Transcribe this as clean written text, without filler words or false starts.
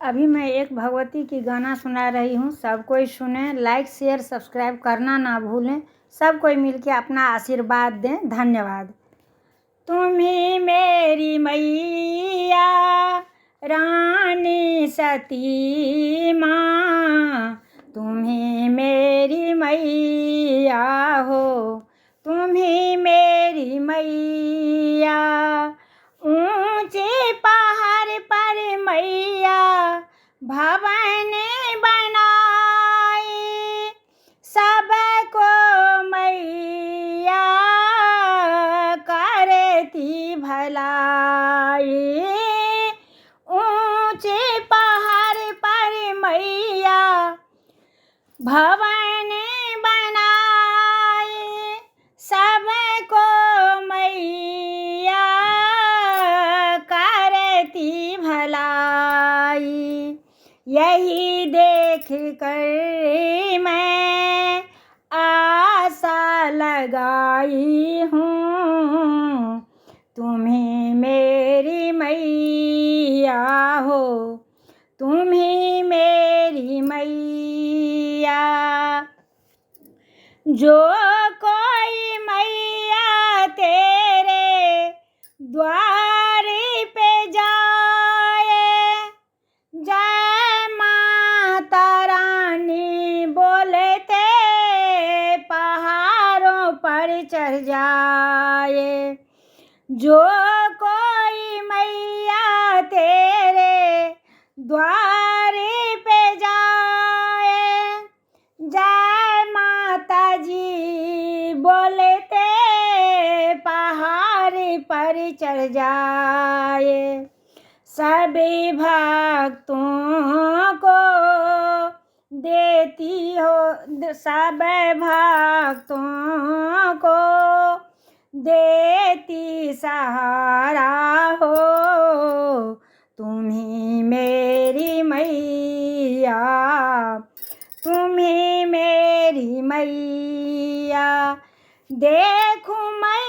अभी मैं एक भगवती की गाना सुना रही हूँ। सब कोई सुने, लाइक शेयर सब्सक्राइब करना ना भूलें। सब कोई मिलके अपना आशीर्वाद दें। धन्यवाद। तुम्ही मेरी मैया रानी सती माँ, तुम्ही मेरी मैया हो, तुम्ही मेरी मैया। ऊंचे पहाड़ पर मैया भवन बनाई, सबको मैया करती भलाई। ऊंचे पहाड़ पर मैया भवन बनाई, सबको मैया करती भलाई। यही देख कर मैं आशा लगाई हूँ, तुम्ही मेरी मैया हो, तुम्ही मेरी मैया। जो कोई मैया तेरे द्वार पे जाए, जय माता रानी बोलते पहाड़ों पर चढ़ जाए। जो कोई मैया तेरे द्वार पे जाए, जय माता जी बोलते पहाड़ पर चढ़ जाए। सभी भक्तों को देती हो, सब भक्तों को देती सहारा हो, तुम्ही मेरी मैया, तुम्ही मेरी मैया। देखूं मैं